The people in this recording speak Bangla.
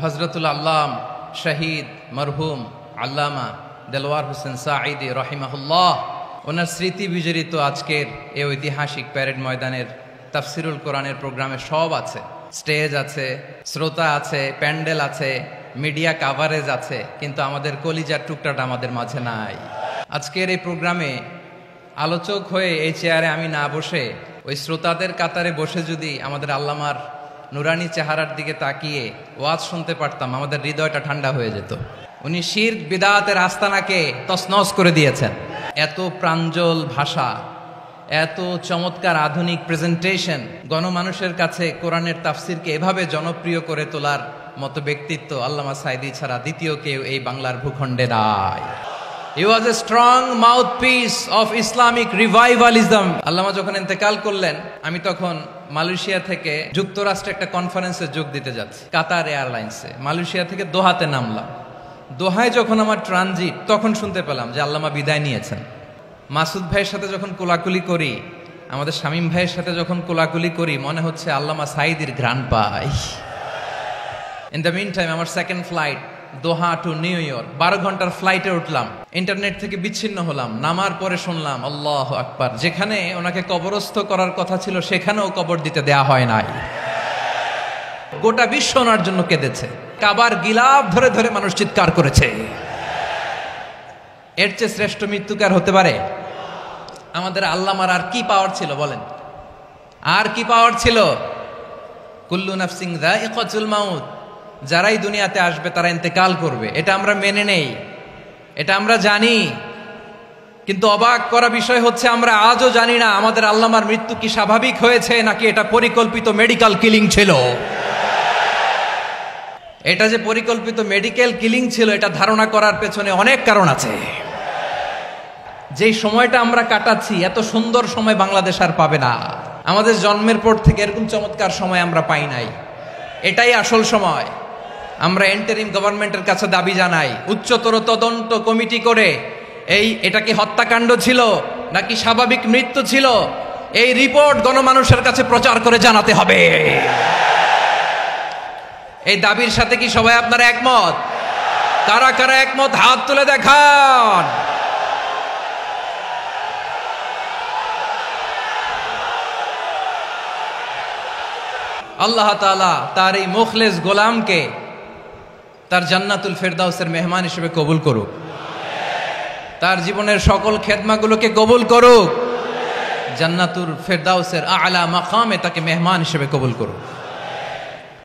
হজরতুল আল্লাম শহীদ মরহুম আল্লামা দেলওয়ার হোসেন সাঈদী রহিমাহুল্লাহ ওনার স্মৃতি বিজড়িত আজকের এই ঐতিহাসিক প্যারেড ময়দানের তাফসিরুল কোরআনের প্রোগ্রামে সব আছে। স্টেজ আছে, শ্রোতা আছে, প্যান্ডেল আছে, মিডিয়া কাভারেজ আছে, কিন্তু আমাদের কলিজার টুকটাটা আমাদের মাঝে নাই। আজকের এই প্রোগ্রামে আলোচক হয়ে এই চেয়ারে আমি না বসে ওই শ্রোতাদের কাতারে বসে যদি আমাদের আল্লামার নুরানি চেহারার দিকে তাকিয়ে ওয়াজ শুনতে পারতাম, আমাদের হৃদয়টা ঠান্ডা হয়ে যেত। উনি শিরক বিদআতের আস্তানাকে তছনছ করে দিয়েছেন। এত প্রাঞ্জল ভাষা, এত চমৎকার আধুনিক প্রেজেন্টেশন, গণমানুষের কাছে কোরআনের তাফসিরকে এভাবে জনপ্রিয় করে তোলার মতো ব্যক্তিত্ব আল্লামা সাঈদী ছাড়া দ্বিতীয় কেউ এই বাংলার ভূখণ্ডে নাই। He was a strong mouthpiece of Islamic revivalism. আল্লামা যখন ইন্তেকাল করলেন, আমি তখন মালয়েশিয়া থেকে যুক্তরাষ্ট্রে একটা কনফারেন্সে যোগ দিতে যাচ্ছি, কাতার এয়ারলাইন্সে। মালয়েশিয়া থেকে দোহাতে নামলাম। দোহায় যখন আমার ট্রানজিট, তখন শুনতে পেলাম যে আল্লামা বিদায় নিয়েছেন। মাসুদ ভাইয়ের সাথে যখন কোলাকুলি করি, আমাদের শামীম ভাইয়ের সাথে যখন কোলাকুলি করি, মনে হচ্ছে আল্লামা সাঈদীর ঘ্রাণ পাই। ইন দ্য মিন টাইম আমার সেকেন্ড ফ্লাইট দোহা টু নিউ ইয়র্ক, 12 ঘন্টার ফ্লাইটে উঠলাম, ইন্টারনেট থেকে বিচ্ছিন্ন হলাম। নামার পরে শুনলাম আল্লাহু আকবার, যেখানে ওনাকে কবরস্থ করার কথা ছিল সেখানেও কবর দিতে দেয়া হয় নাই। গোটা বিশ্ব ওনার জন্য কেঁদেছে, কাবার গিলাফ ধরে ধরে মানুষ চিৎকার করেছে। এর চেয়ে শ্রেষ্ঠ মৃত্যুকার হতে পারে? আমাদের আল্লামার আর কি পাওয়ার ছিল বলেন? আর কি পাওয়ার ছিল? কুল্লু নাফসিন যায়িকাতুল মাউত, যারাই দুনিয়াতে আসবে তারা ইন্তেকাল করবে, এটা আমরা মেনে নেই, এটা আমরা জানি। কিন্তু অবাক করা বিষয় হচ্ছে আমরা আজও জানি না আমাদের আল্লামার মৃত্যু কি স্বাভাবিক হয়েছে নাকি এটা পরিকল্পিত মেডিকেল কিলিং ছিল। এটা যে পরিকল্পিত মেডিকেল কিলিং ছিল, এটা ধারণা করার পেছনে অনেক কারণ আছে। যেই সময়টা আমরা কাটাচ্ছি, এত সুন্দর সময় বাংলাদেশ আর পাবে না। আমাদের জন্মের পর থেকে এরকম চমৎকার সময় আমরা পাই নাই। এটাই আসল সময়। আমরা ইন্টারিম গভর্নমেন্টের কাছে দাবি জানাই, উচ্চতর তদন্ত কমিটি করে এটা কি হত্যাকাণ্ড ছিল নাকি স্বাভাবিক মৃত্যু ছিল, এই রিপোর্ট গণমানুষের কাছে প্রচার করে জানাতে হবে। এই দাবির সাথে কি সবাই আপনারা একমত? কারা কারা একমত হাত তুলে দেখান। আল্লাহ তাআলা তার এই মুখলেস গোলামকে তার জান্নাতুল ফেরদাউসের মেহমান হিসেবে কবুল করুক, তার জীবনের সকল খেদমাগুলোকে কবুল করুক, জান্নাতুল ফেরদাউসের আলা মাকামে তাকে মেহমান হিসেবে কবুল করুক।